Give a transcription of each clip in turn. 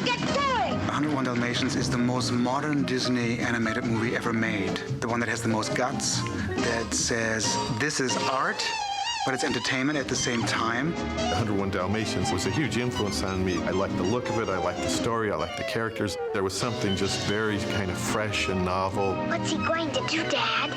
Get going! 101 Dalmatians is the most modern Disney animated movie ever made. The one that has the most guts, that says, this is art, but it's entertainment at the same time. 101 Dalmatians was a huge influence on me. I liked the look of it, I liked the story, I liked the characters. There was something just very kind of fresh and novel. What's he going to do, Dad?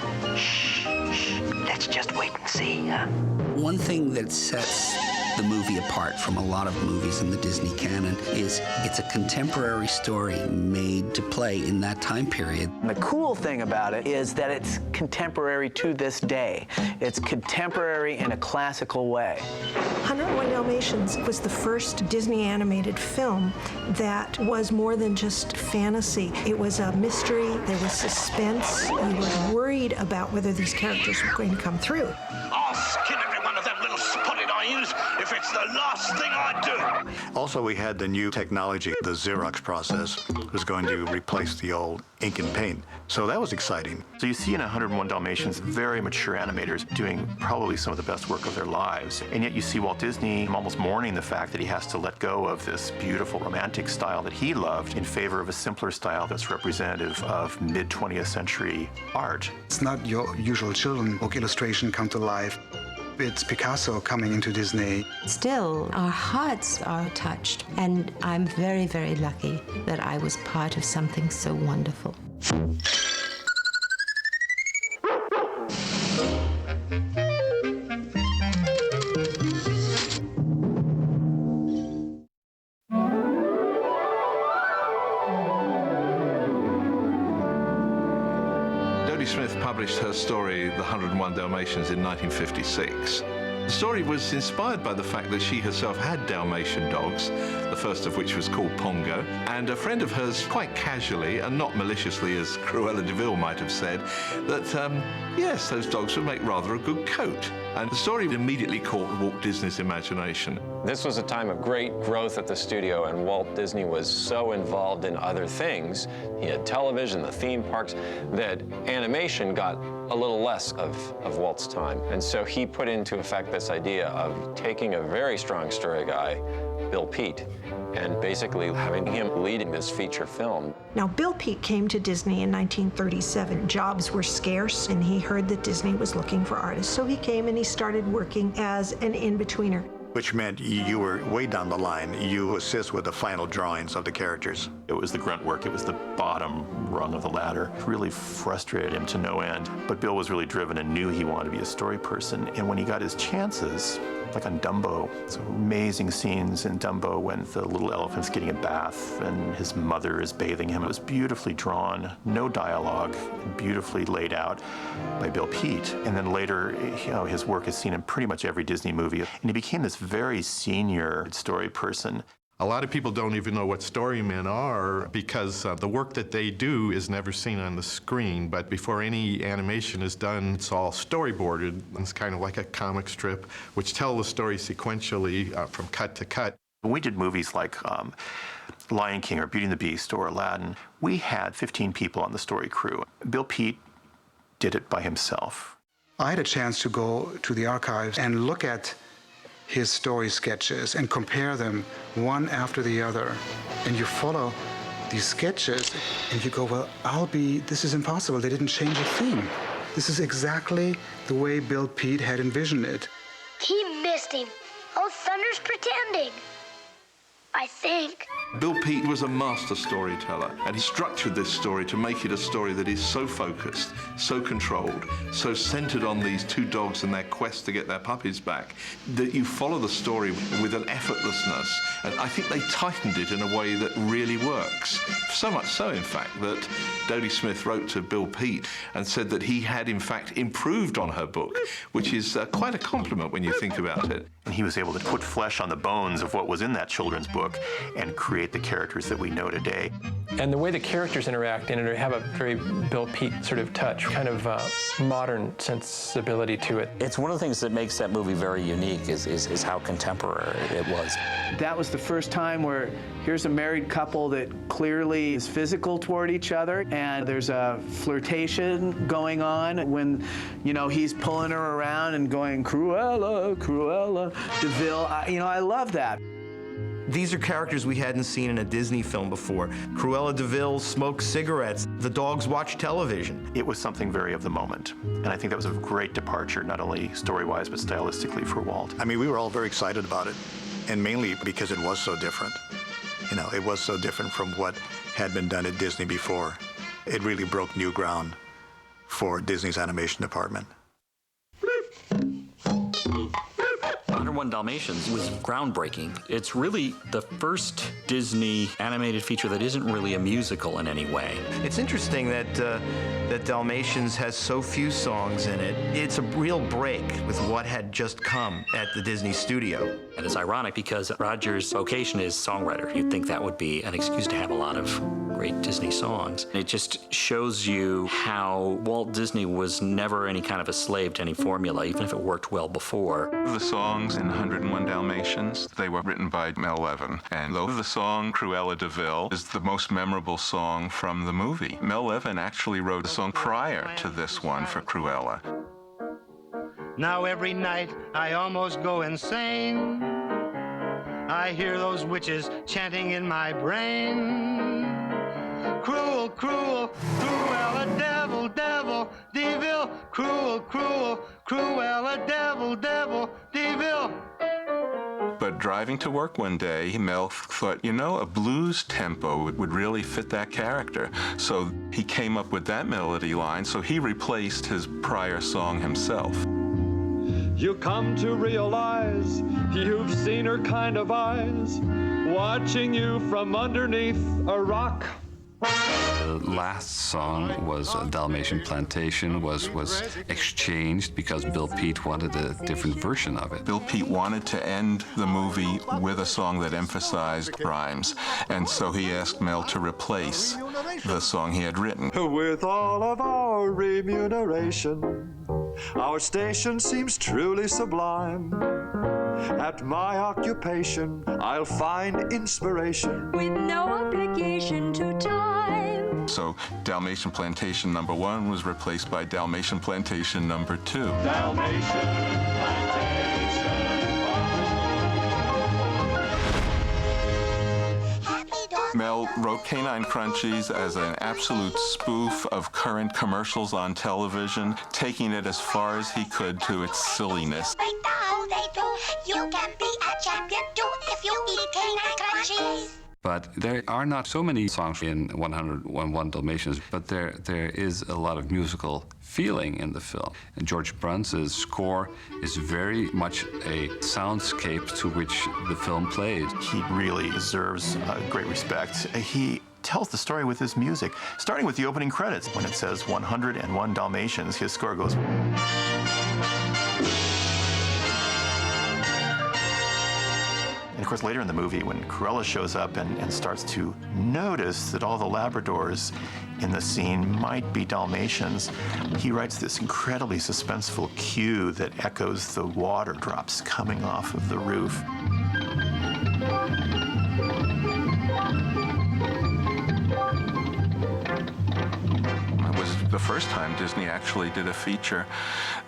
Let's just wait and see, huh? One thing that sets the movie apart from a lot of movies in the Disney canon is it's a contemporary story made to play in that time period. And the cool thing about it is that it's contemporary to this day. It's contemporary in a classical way. 101 Dalmatians was the first Disney animated film that was more than just fantasy. It was a mystery, there was suspense. You were worried about whether these characters were going to come through. I'll skin every one of them little spotted irons if it's the last thing I do. Also, we had the new technology. The Xerox process was going to replace the old ink and paint. So that was exciting. So you see in 101 Dalmatians very mature animators doing probably some of the best work of their lives. And yet you see Walt Disney almost mourning the fact that he has to let go of this beautiful romantic style that he loved in favor of a simpler style that's representative of mid-20th century art. It's not your usual children's book illustration come to life. It's Picasso coming into Disney. Still, our hearts are touched, and I'm very, very lucky that I was part of something so wonderful. Smith published her story, The 101 Dalmatians, in 1956. The story was inspired by the fact that she herself had Dalmatian dogs, the first of which was called Pongo, and a friend of hers quite casually, and not maliciously as Cruella de Vil might have said, that, yes, those dogs would make rather a good coat. And the story immediately caught Walt Disney's imagination. This was a time of great growth at the studio, and Walt Disney was so involved in other things, he had television, the theme parks, that animation got a little less of Walt's time. And so he put into effect this idea of taking a very strong story guy, Bill Peet, and basically having him leading this feature film. Now, Bill Peet came to Disney in 1937. Jobs were scarce, and he heard that Disney was looking for artists. So he came and he started working as an in-betweener. Which meant you were way down the line. You assist with the final drawings of the characters. It was the grunt work. It was the bottom rung of the ladder. It really frustrated him to no end. But Bill was really driven and knew he wanted to be a story person. And when he got his chances, like on Dumbo, some amazing scenes in Dumbo when the little elephant's getting a bath and his mother is bathing him. It was beautifully drawn, no dialogue, beautifully laid out by Bill Peet. And then later, you know, his work is seen in pretty much every Disney movie. And he became this very senior story person. A lot of people don't even know what storymen are because the work that they do is never seen on the screen. But before any animation is done, it's all storyboarded. It's kind of like a comic strip, which tell the story sequentially from cut to cut. When we did movies like Lion King or Beauty and the Beast or Aladdin, we had 15 people on the story crew. Bill Peet did it by himself. I had a chance to go to the archives and look at his story sketches and compare them one after the other. And you follow these sketches and you go, well, this is impossible. They didn't change a thing. This is exactly the way Bill Peet had envisioned it. He missed him. Oh, Thunder's pretending. I think. Bill Peet was a master storyteller, and he structured this story to make it a story that is so focused, so controlled, so centered on these two dogs and their quest to get their puppies back, that you follow the story with an effortlessness. And I think they tightened it in a way that really works. So much so, in fact, that Dodie Smith wrote to Bill Peet and said that he had, in fact, improved on her book, which is quite a compliment when you think about it. And he was able to put flesh on the bones of what was in that children's book and create the characters that we know today. And the way the characters interact in it have a very Bill Peet sort of touch, kind of modern sensibility to it. It's one of the things that makes that movie very unique is how contemporary it was. That was the first time where here's a married couple that clearly is physical toward each other, and there's a flirtation going on when, you know, he's pulling her around and going, Cruella, Cruella de Vil. I love that. These are characters we hadn't seen in a Disney film before. Cruella de Vil smokes cigarettes. The dogs watch television. It was something very of the moment. And I think that was a great departure, not only story-wise, but stylistically for Walt. I mean, we were all very excited about it, and mainly because it was so different. You know, it was so different from what had been done at Disney before. It really broke new ground for Disney's animation department. 101 Dalmatians was groundbreaking. It's really the first Disney animated feature that isn't really a musical in any way. It's interesting that that Dalmatians has so few songs in it. It's a real break with what had just come at the Disney studio. And it's ironic because Roger's vocation is songwriter. You'd think that would be an excuse to have a lot of great Disney songs. It just shows you how Walt Disney was never any kind of a slave to any formula, even if it worked well before. The songs in 101 Dalmatians, they were written by Mel Levin. And though the song Cruella de Vil is the most memorable song from the movie, Mel Levin actually wrote a song prior to this one for Cruella. Now every night I almost go insane. I hear those witches chanting in my brain. Cruel, cruel, Cruella, devil, devil, devil. Cruel, cruel, Cruella, devil, devil, devil. But driving to work one day, Mel thought, you know, a blues tempo would really fit that character. So he came up with that melody line, so he replaced his prior song himself. You come to realize you've seen her kind of eyes, watching you from underneath a rock. The last song was Dalmatian Plantation was exchanged because Bill Peet wanted a different version of it. Bill Peet wanted to end the movie with a song that emphasized rhymes, and so he asked Mel to replace the song he had written. With all of our remuneration, our station seems truly sublime. At my occupation, I'll find inspiration with no obligation to time. So Dalmatian Plantation number 1 was replaced by Dalmatian Plantation number 2. Dalmatian Plantation. Mel wrote Canine Crunchies as an absolute spoof of current commercials on television, taking it as far as he could to its silliness. Right now they do. You can be a champion too if you eat Canine Crunchies. But there are not so many songs in 101 Dalmatians, but there is a lot of musical feeling in the film. And George Bruns's score is very much a soundscape to which the film plays. He really deserves great respect. He tells the story with his music, starting with the opening credits. When it says 101 Dalmatians, his score goes... And of course, later in the movie, when Cruella shows up and starts to notice that all the Labradors in the scene might be Dalmatians, he writes this incredibly suspenseful cue that echoes the water drops coming off of the roof. It was the first time Disney actually did a feature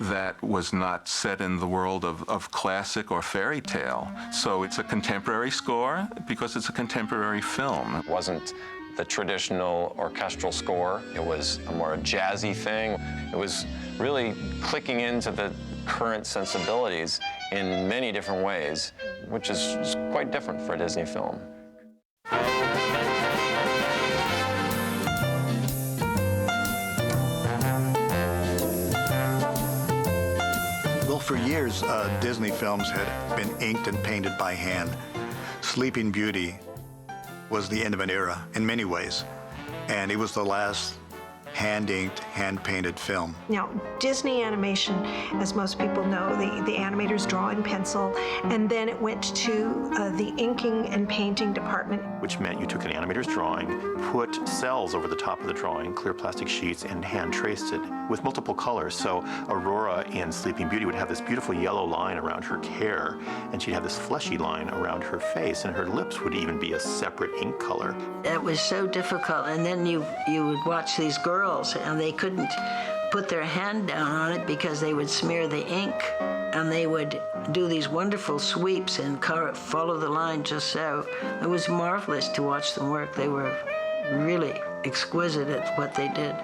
that was not set in the world of classic or fairy tale. So it's a contemporary score because it's a contemporary film. It wasn't the traditional orchestral score. It was a more jazzy thing. It was really clicking into the current sensibilities in many different ways, which is quite different for a Disney film. Well, for years, Disney films had been inked and painted by hand. Sleeping Beauty was the end of an era in many ways, and it was the last hand-inked, hand-painted film. Now, Disney animation, as most people know, the animators draw in pencil, and then it went to the inking and painting department. Which meant you took an animator's drawing, put cells over the top of the drawing, clear plastic sheets, and hand traced it with multiple colors. So Aurora in Sleeping Beauty would have this beautiful yellow line around her hair, and she'd have this fleshy line around her face, and her lips would even be a separate ink color. It was so difficult, and then you would watch these girls, and they couldn't put their hand down on it because they would smear the ink, and they would do these wonderful sweeps and follow the line just so. It was marvelous to watch them work. They were really exquisite at what they did.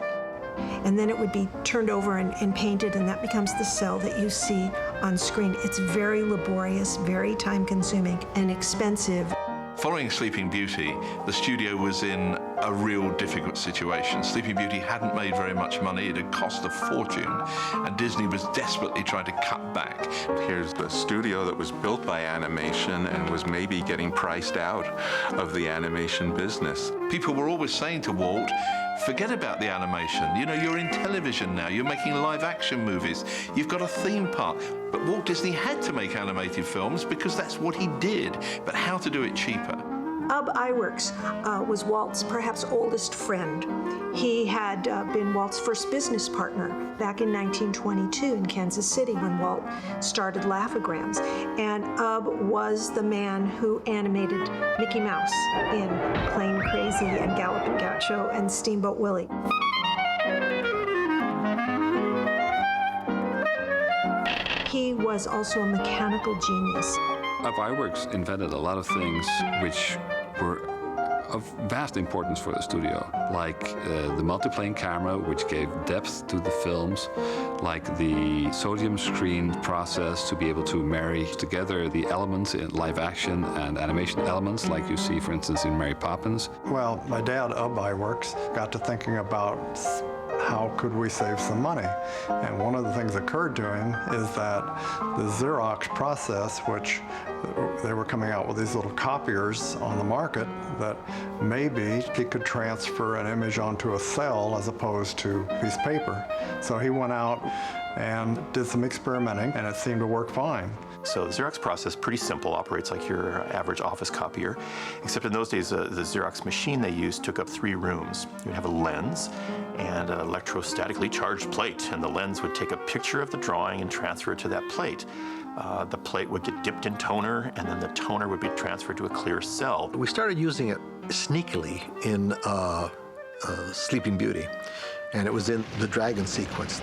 And then it would be turned over and painted, and that becomes the cell that you see on screen. It's very laborious, very time-consuming, and expensive. Following Sleeping Beauty, the studio was in a real difficult situation. Sleeping Beauty hadn't made very much money. It had cost a fortune, and Disney was desperately trying to cut back. Here's the studio that was built by animation and was maybe getting priced out of the animation business. People were always saying to Walt, forget about the animation. You know, you're in television now. You're making live-action movies. You've got a theme park. But Walt Disney had to make animated films because that's what he did. But how to do it cheaper? Ub Iwerks was Walt's perhaps oldest friend. He had been Walt's first business partner back in 1922 in Kansas City when Walt started Laugh-O-Grams. And Ub was the man who animated Mickey Mouse in Plane Crazy and Gallopin' Gaucho and Steamboat Willie. He was also a mechanical genius. Ub Iwerks invented a lot of things which were of vast importance for the studio, like the multiplane camera, which gave depth to the films, like the sodium screen process to be able to marry together the elements in live action and animation elements, like you see, for instance, in Mary Poppins. Well, my dad, Ub Iwerks, got to thinking about how could we save some money? And one of the things that occurred to him is that the Xerox process, which they were coming out with these little copiers on the market, that maybe he could transfer an image onto a cell as opposed to a piece of paper. So he went out and did some experimenting, and it seemed to work fine. So the Xerox process, pretty simple, operates like your average office copier, except in those days, the Xerox machine they used took up 3 rooms. You'd have a lens and an electrostatically charged plate, and the lens would take a picture of the drawing and transfer it to that plate. The plate would get dipped in toner, and then the toner would be transferred to a clear cell. We started using it sneakily in Sleeping Beauty, and it was in the dragon sequence.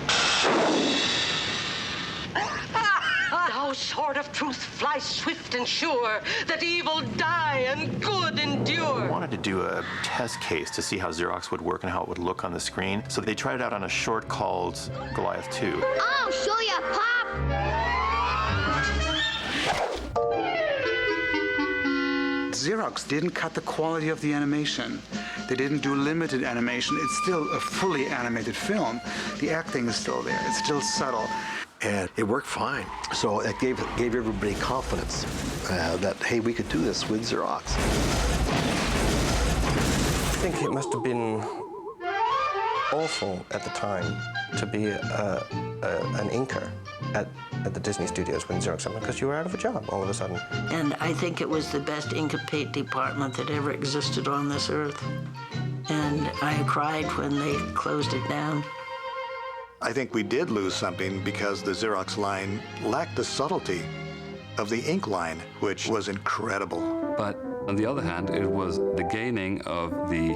Thou sword of truth, fly swift and sure, that evil die and good endure. We wanted to do a test case to see how Xerox would work and how it would look on the screen. So they tried it out on a short called Goliath 2. I'll show ya, Pop! Xerox didn't cut the quality of the animation. They didn't do limited animation. It's still a fully animated film. The acting is still there. It's still subtle. And it worked fine. So it gave everybody confidence that, hey, we could do this with Xerox. I think it must have been awful at the time to be an inker at the Disney Studios when Xerox happened, because you were out of a job all of a sudden. And I think it was the best ink and paint department that ever existed on this earth. And I cried when they closed it down. I think we did lose something because the Xerox line lacked the subtlety of the ink line, which was incredible. But on the other hand, it was the gaining of the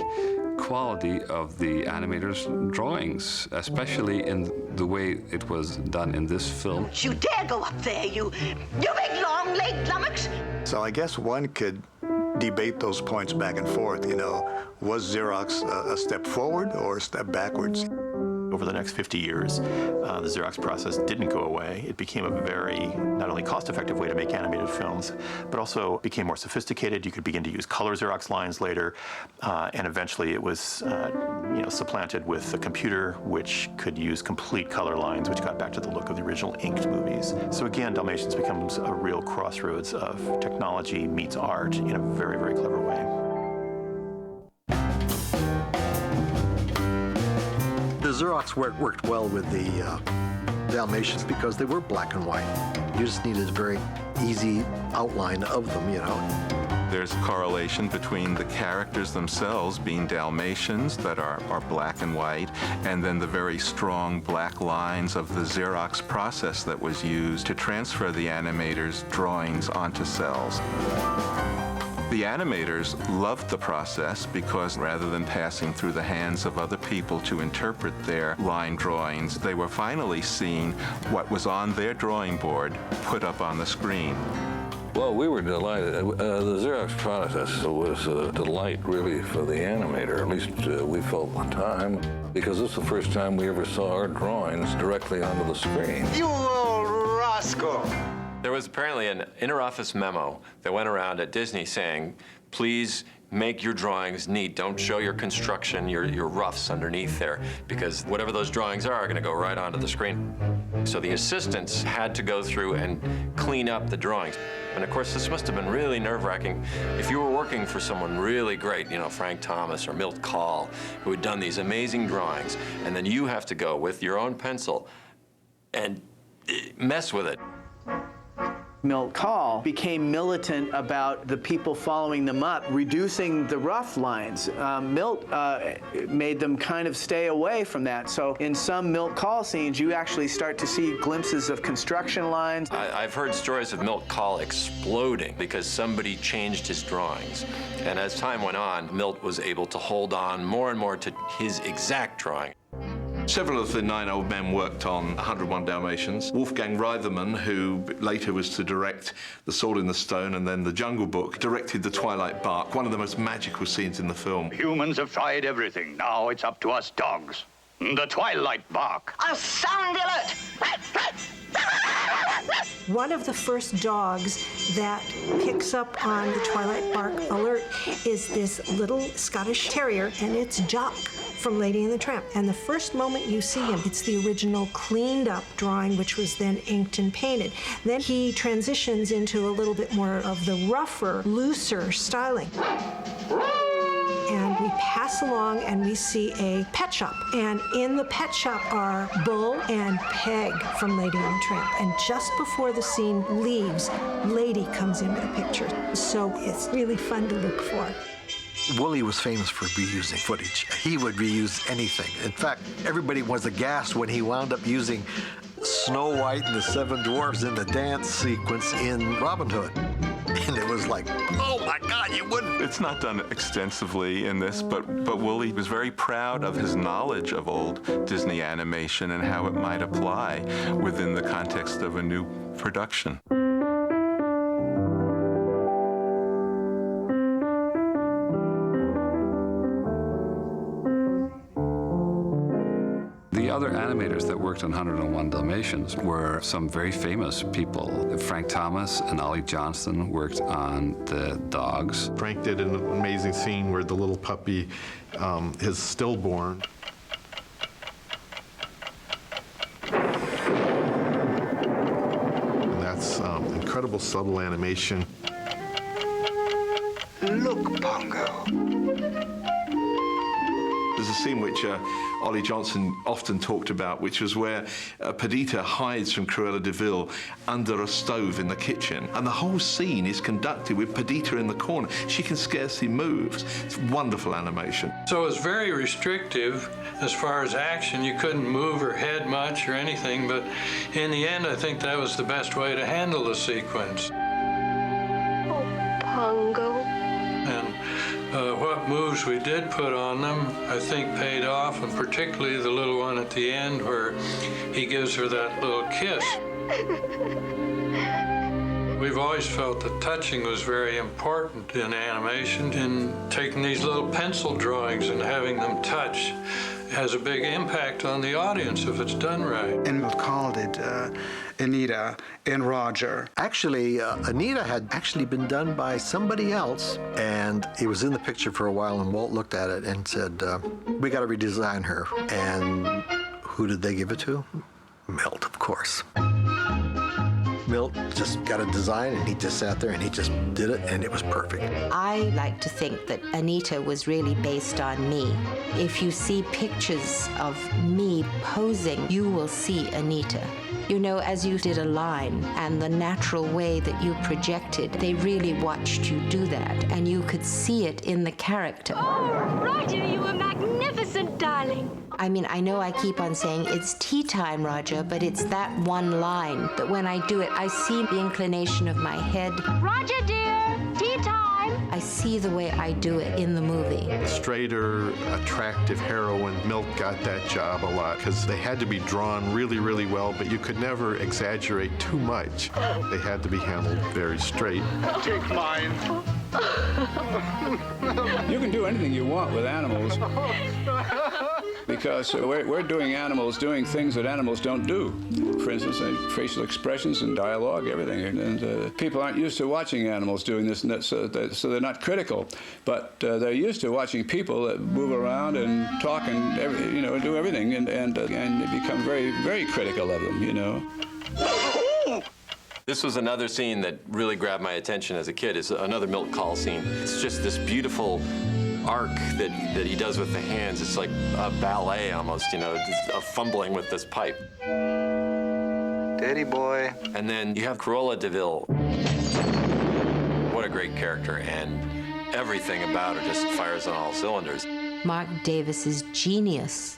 quality of the animators' drawings, especially in the way it was done in this film. You dare go up there, you big long-legged lummox! So I guess one could debate those points back and forth, you know. Was Xerox a step forward or a step backwards? Over the next 50 years, the Xerox process didn't go away. It became a very, not only cost-effective way to make animated films, but also became more sophisticated. You could begin to use color Xerox lines later, and eventually it was supplanted with a computer which could use complete color lines, which got back to the look of the original inked movies. So again, Dalmatians becomes a real crossroads of technology meets art in a very, very clever way. The Xerox worked well with the Dalmatians because they were black and white. You just needed a very easy outline of them, you know. There's a correlation between the characters themselves being Dalmatians that are black and white, and then the very strong black lines of the Xerox process that was used to transfer the animators' drawings onto cells. The animators loved the process because rather than passing through the hands of other people to interpret their line drawings, they were finally seeing what was on their drawing board put up on the screen. Well, we were delighted. The Xerox process was a delight, really, for the animator. At least we felt at the time, because this is the first time we ever saw our drawings directly onto the screen. You old rascal! There was apparently an interoffice memo that went around at Disney saying, please make your drawings neat. Don't show your construction, your roughs underneath there, because whatever those drawings are going to go right onto the screen. So the assistants had to go through and clean up the drawings. And of course, this must have been really nerve-wracking if you were working for someone really great, you know, Frank Thomas or Milt Kahl, who had done these amazing drawings, and then you have to go with your own pencil and mess with it. Milt Kahl became militant about the people following them up, reducing the rough lines. Milt made them kind of stay away from that. So in some Milt Kahl scenes, you actually start to see glimpses of construction lines. I've heard stories of Milt Kahl exploding because somebody changed his drawings. And as time went on, Milt was able to hold on more and more to his exact drawing. Several of the 9 old men worked on 101 Dalmatians. Wolfgang Reitherman, who later was to direct The Sword in the Stone and then The Jungle Book, directed The Twilight Bark, one of the most magical scenes in the film. Humans have tried everything. Now it's up to us dogs. The Twilight Bark. I'll sound the alert! One of the first dogs that picks up on the Twilight Bark alert is this little Scottish Terrier, and it's Jock from Lady and the Tramp. And the first moment you see him, it's the original cleaned up drawing, which was then inked and painted. Then he transitions into a little bit more of the rougher, looser styling. And we pass along and we see a pet shop. And in the pet shop are Bull and Peg from Lady and the Tramp. And just before the scene leaves, Lady comes into the picture. So it's really fun to look for. Wooly was famous for reusing footage. He would reuse anything. In fact, everybody was aghast when he wound up using Snow White and the Seven Dwarfs in the dance sequence in Robin Hood. And it was like, oh my God, you wouldn't. It's not done extensively in this, but Wooly was very proud of his knowledge of old Disney animation and how it might apply within the context of a new production. The other animators that worked on 101 Dalmatians were some very famous people. Frank Thomas and Ollie Johnston worked on the dogs. Frank did an amazing scene where the little puppy is stillborn. And that's incredible subtle animation. Look, Pongo. There's a scene which Ollie Johnson often talked about, which was where Perdita hides from Cruella de Vil under a stove in the kitchen. And the whole scene is conducted with Perdita in the corner. She can scarcely move. It's wonderful animation. So it was very restrictive as far as action. You couldn't move her head much or anything, but in the end, I think that was the best way to handle the sequence. Oh, Pongo. And what moves we did put on them, I think paid off, and particularly the little one at the end where he gives her that little kiss. We've always felt that touching was very important in animation, and taking these little pencil drawings and having them touch has a big impact on the audience if it's done right. And Milt Kahl did Anita and Roger. Actually, Anita had actually been done by somebody else, and it was in the picture for a while, and Walt looked at it and said, we got to redesign her. And who did they give it to? Milt, of course. Milt just got a design, and he just sat there and he just did it, and it was perfect. I like to think that Anita was really based on me. If you see pictures of me posing, you will see Anita. You know, as you did a line and the natural way that you projected, they really watched you do that, and you could see it in the character. Oh, Roger, you were magnificent, darling. I mean, I know I keep on saying it's tea time, Roger, but it's that one line that when I do it, I see the inclination of my head. Roger, dear, tea time. time? I see the way I do it in the movie. Straighter, attractive heroine, Milt got that job a lot because they had to be drawn really, really well, but you could never exaggerate too much. They had to be handled very straight. Take mine. You can do anything you want with animals because we're doing animals doing things that animals don't do. For instance, facial expressions and dialogue, everything. And people aren't used to watching animals doing this, and so they're not critical. But they're used to watching people that move around and talk and do everything, and they become very, very critical of them. This was another scene that really grabbed my attention as a kid. It's another Milt Kahl scene. It's just this beautiful arc that he does with the hands. It's like a ballet almost, just a fumbling with this pipe. Daddy boy. And then you have Cruella de Vil. What a great character, and everything about her just fires on all cylinders. Mark Davis's genius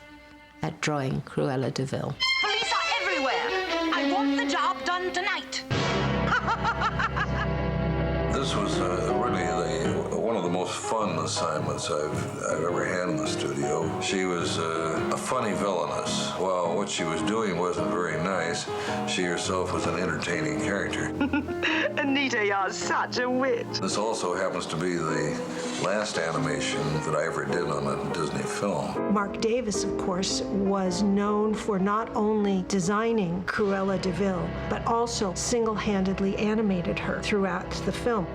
at drawing Cruella de Vil. Police are everywhere. I want the job done tonight. This was really one of the most fun assignments I've ever had in the studio. She was a funny villainess. While what she was doing wasn't very nice, she herself was an entertaining character. Anita, you're such a wit. This also happens to be the last animation that I ever did on a Disney film. Mark Davis, of course, was known for not only designing Cruella de Vil, but also single-handedly animated her throughout the film.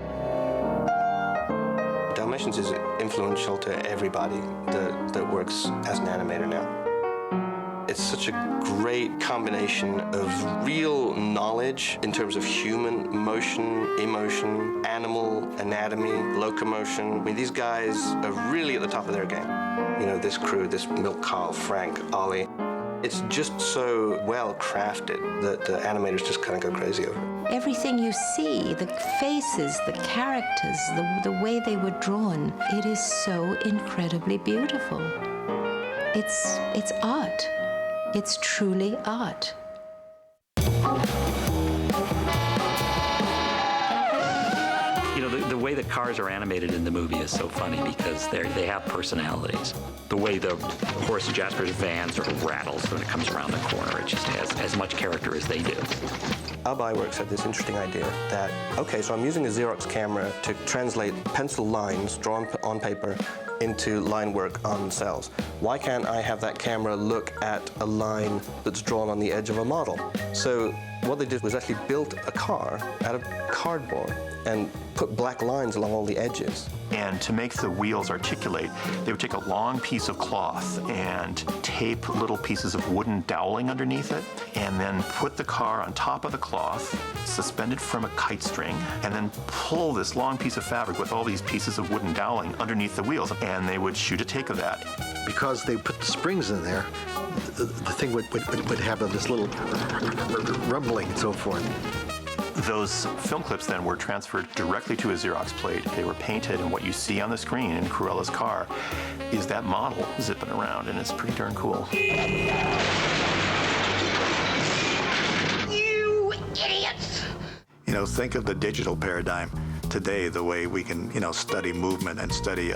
Dalmatians is influential to everybody that works as an animator now. It's such a great combination of real knowledge in terms of human motion, emotion, animal anatomy, locomotion. I mean, these guys are really at the top of their game. This crew, this Milt Kahl, Frank, Ollie. It's just so well crafted that the animators just kind of go crazy over it. Everything you see, the faces, the characters, the way they were drawn, it is so incredibly beautiful. It's art. It's truly art. The way the cars are animated in the movie is so funny because they have personalities. The way the horse and Jasper's van sort of rattles when it comes around the corner, it just has as much character as they do. Ub Iwerks had this interesting idea that, okay, so I'm using a Xerox camera to translate pencil lines drawn on paper into line work on cells. Why can't I have that camera look at a line that's drawn on the edge of a model? So what they did was actually built a car out of cardboard and put black lines along all the edges. And to make the wheels articulate, they would take a long piece of cloth and tape little pieces of wooden doweling underneath it, and then put the car on top of the cloth, suspended from a kite string, and then pull this long piece of fabric with all these pieces of wooden doweling underneath the wheels, and they would shoot a take of that. Because they put the springs in there, the thing would have this little rumbling and so forth. Those film clips then were transferred directly to a Xerox plate. They were painted, and what you see on the screen in Cruella's car is that model zipping around, and it's pretty darn cool. You idiots! Think of the digital paradigm today, the way we can, study movement and study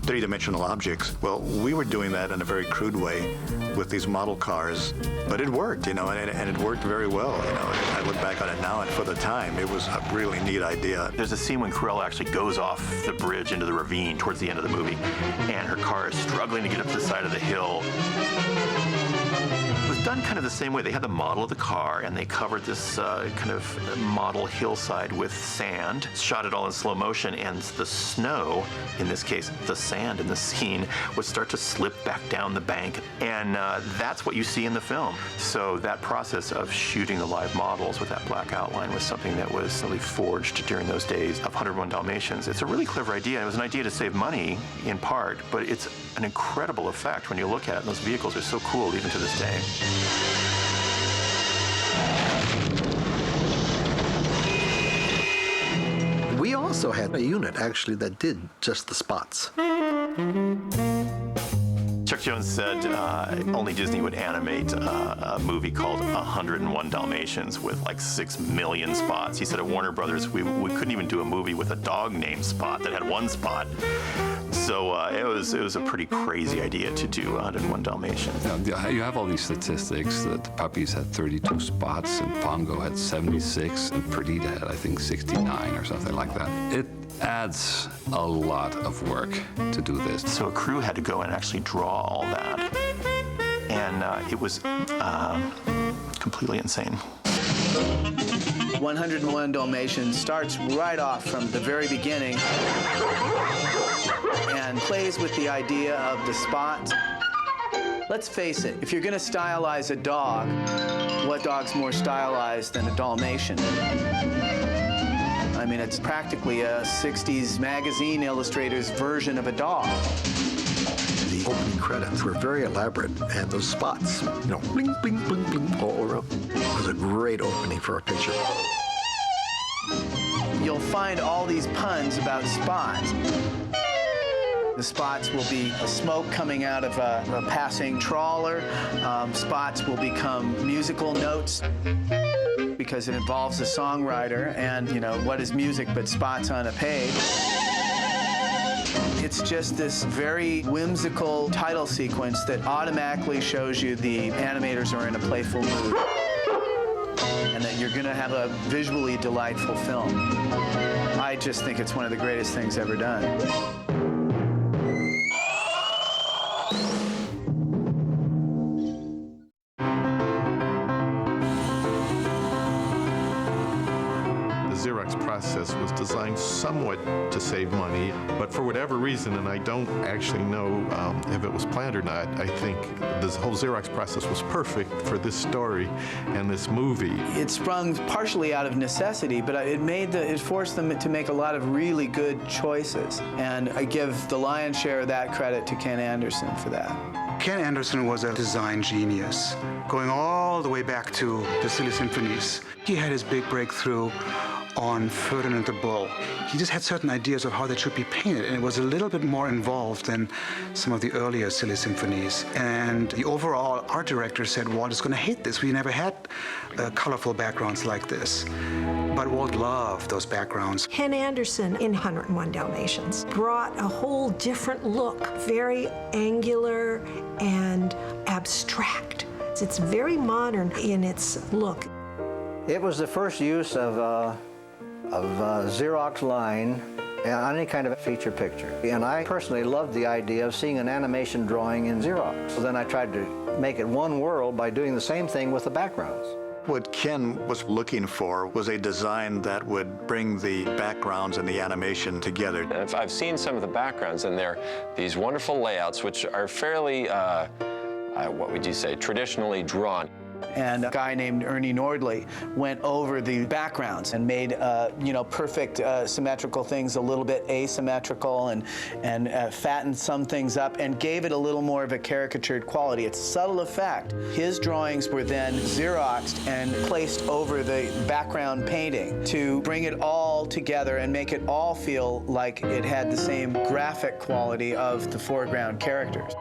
three-dimensional objects. Well, we were doing that in a very crude way with these model cars, but it worked, and it worked very well. I look back on it now, and for the time, it was a really neat idea. There's a scene when Cruella actually goes off the bridge into the ravine towards the end of the movie, and her car is struggling to get up to the side of the hill. It was done kind of the same way. They had the model of the car, and they covered this kind of model hillside with sand, shot it all in slow motion, and the snow, in this case, the sand in the scene, would start to slip back down the bank, and that's what you see in the film. So that process of shooting the live models with that black outline was something that was really forged during those days of 101 Dalmatians. It's a really clever idea. It was an idea to save money, in part, but it's an incredible effect when you look at it. And those vehicles are so cool even to this day. We also had a unit, actually, that did just the spots. Took Jeff Jones said only Disney would animate a movie called 101 Dalmatians with like 6 million spots. He said at Warner Brothers, we couldn't even do a movie with a dog named Spot that had 1 spot. So it was a pretty crazy idea to do 101 Dalmatians. Now, you have all these statistics that the puppies had 32 spots and Pongo had 76 and Perdita had, I think, 69 or something like that. It adds a lot of work to do this. So a crew had to go and actually draw all that. And it was completely insane. 101 Dalmatians starts right off from the very beginning and plays with the idea of the spots. Let's face it, if you're going to stylize a dog, what dog's more stylized than a Dalmatian? I mean, it's practically a 60s magazine illustrator's version of a dog. The opening credits were very elaborate, and those spots, bling, bling, bling, bling, all over, was a great opening for a picture. You'll find all these puns about spots. The spots will be smoke coming out of a passing trawler. Spots will become musical notes because it involves a songwriter, and what is music but spots on a page? It's just this very whimsical title sequence that automatically shows you the animators are in a playful mood and that you're going to have a visually delightful film. I just think it's one of the greatest things ever done. Xerox process was designed somewhat to save money, but for whatever reason, and I don't actually know if it was planned or not, I think this whole Xerox process was perfect for this story and this movie. It sprung partially out of necessity, but it forced them to make a lot of really good choices, and I give the lion's share of that credit to Ken Anderson for that. Ken Anderson was a design genius, going all the way back to the Silly Symphonies. He had his big breakthrough on Ferdinand the Bull. He just had certain ideas of how they should be painted, and it was a little bit more involved than some of the earlier Silly Symphonies. And the overall art director said, Walt is going to hate this. We never had colorful backgrounds like this. But Walt loved those backgrounds. Ken Anderson in 101 Dalmatians brought a whole different look, very angular and abstract. It's very modern in its look. It was the first use of Xerox line on any kind of a feature picture. And I personally loved the idea of seeing an animation drawing in Xerox. So then I tried to make it one world by doing the same thing with the backgrounds. What Ken was looking for was a design that would bring the backgrounds and the animation together. I've seen some of the backgrounds, and they're these wonderful layouts, which are fairly, what would you say, traditionally drawn. And a guy named Ernie Nordley went over the backgrounds and made, perfect symmetrical things a little bit asymmetrical and fattened some things up and gave it a little more of a caricatured quality. It's a subtle effect. His drawings were then Xeroxed and placed over the background painting to bring it all together and make it all feel like it had the same graphic quality of the foreground characters.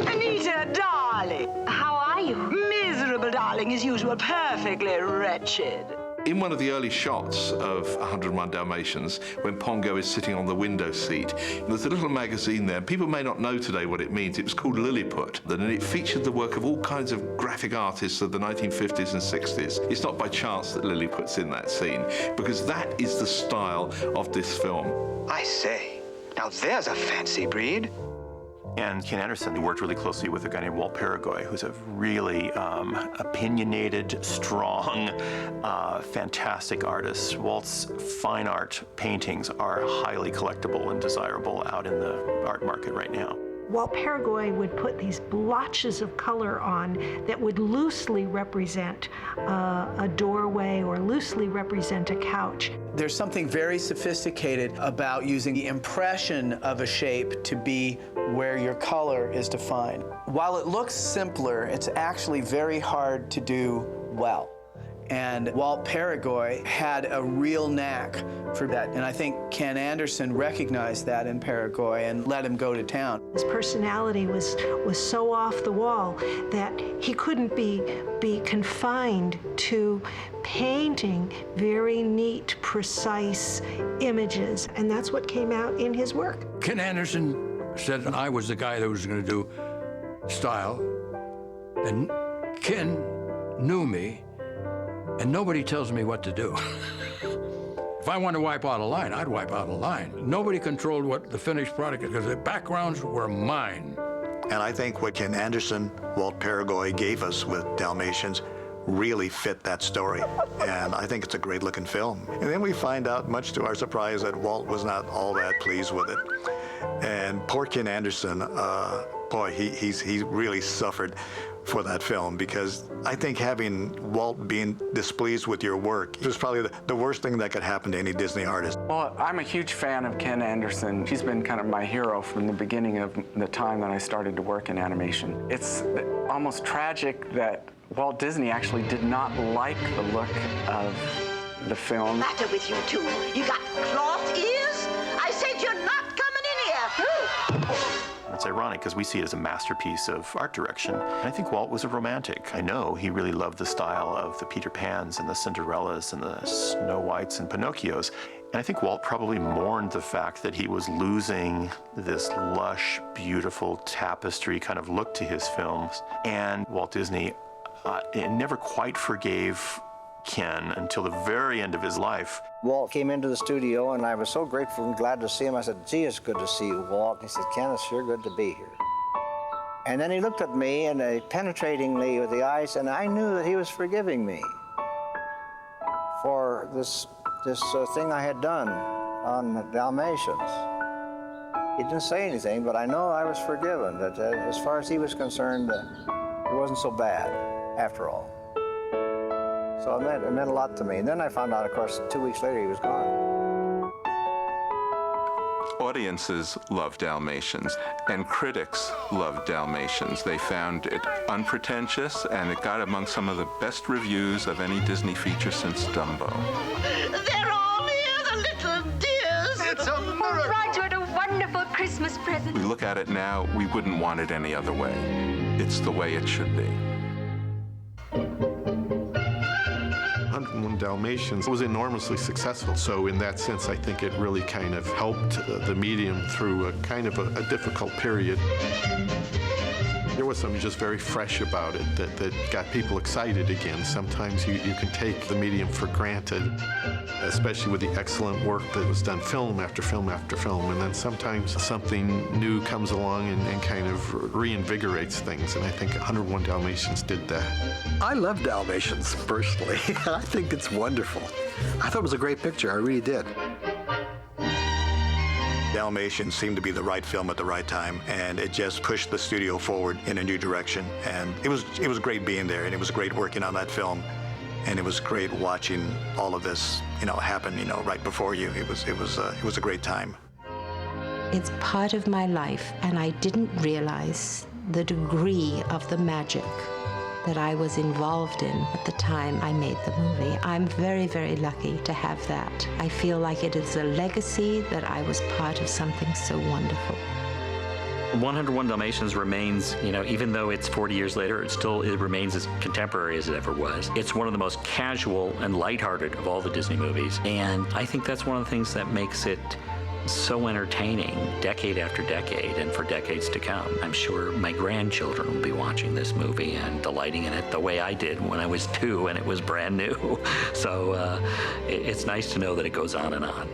Anita, darling, how are you? Miserable, darling, as usual, perfectly wretched. In one of the early shots of 101 Dalmatians, when Pongo is sitting on the window seat, there's a little magazine there. People may not know today what it means. It was called Lilliput, and it featured the work of all kinds of graphic artists of the 1950s and 60s. It's not by chance that Lilliput's in that scene, because that is the style of this film. I say, now there's a fancy breed. And Ken Anderson worked really closely with a guy named Walt Paragoy, who's a really opinionated, strong, fantastic artist. Walt's fine art paintings are highly collectible and desirable out in the art market right now. Walt Paragoy would put these blotches of color on that would loosely represent a doorway or loosely represent a couch. There's something very sophisticated about using the impression of a shape to be where your color is defined. While it looks simpler, it's actually very hard to do well. And Walt Paragoy had a real knack for that. And I think Ken Anderson recognized that in Paragoy and let him go to town. His personality was so off the wall that he couldn't be confined to painting very neat, precise images. And that's what came out in his work. Ken Anderson said I was the guy that was going to do style. And Ken knew me, and nobody tells me what to do. If I wanted to wipe out a line, I'd wipe out a line. Nobody controlled what the finished product is, because the backgrounds were mine. And I think what Ken Anderson, Walt Paragoy gave us with Dalmatians really fit that story. And I think it's a great looking film. And then we find out, much to our surprise, that Walt was not all that pleased with it. And poor Ken Anderson, boy, he really suffered for that film, because I think having Walt being displeased with your work was probably the worst thing that could happen to any Disney artist. Well, I'm a huge fan of Ken Anderson. He's been kind of my hero from the beginning of the time that I started to work in animation. It's almost tragic that Walt Disney actually did not like the look of the film. What's the matter with you two? You got cloth ears? I said you're not coming in here. It's ironic because we see it as a masterpiece of art direction. And I think Walt was a romantic. I know he really loved the style of the Peter Pans and the Cinderellas and the Snow Whites and Pinocchios. And I think Walt probably mourned the fact that he was losing this lush, beautiful tapestry kind of look to his films. And Walt Disney never quite forgave Ken until the very end of his life. Walt came into the studio, and I was so grateful and glad to see him. I said, gee, it's good to see you, Walt. He said, Ken, it's sure good to be here. And then he looked at me and penetratingly with the eyes, and I knew that he was forgiving me for this thing I had done on the Dalmatians. He didn't say anything, but I know I was forgiven. That as far as he was concerned, it wasn't so bad after all. So it meant a lot to me. And then I found out, of course, 2 weeks later he was gone. Audiences love Dalmatians, and critics love Dalmatians. They found it unpretentious, and it got among some of the best reviews of any Disney feature since Dumbo. They're all here, the little dears. It's a miracle. Right, what a wonderful Christmas present. We look at it now, we wouldn't want it any other way. It's the way it should be. 101 Dalmatians was enormously successful. So in that sense, I think it really kind of helped the medium through a kind of a difficult period. There was something just very fresh about it that got people excited again. Sometimes you can take the medium for granted, especially with the excellent work that was done film after film after film. And then sometimes something new comes along and kind of reinvigorates things. And I think 101 Dalmatians did that. I love Dalmatians, personally. I think it's wonderful. I thought it was a great picture. I really did. Dalmatians seemed to be the right film at the right time, and it just pushed the studio forward in a new direction. And it was great being there, and it was great working on that film, and it was great watching all of this, happen, right before you. It was a great time. It's part of my life, and I didn't realize the degree of the magic that I was involved in at the time I made the movie. I'm very, very lucky to have that. I feel like it is a legacy that I was part of something so wonderful. 101 Dalmatians remains, even though it's 40 years later, it remains as contemporary as it ever was. It's one of the most casual and lighthearted of all the Disney movies. And I think that's one of the things that makes it so entertaining decade after decade and for decades to come. I'm sure my grandchildren will be watching this movie and delighting in it the way I did when I was 2 and it was brand new. So it's nice to know that it goes on and on.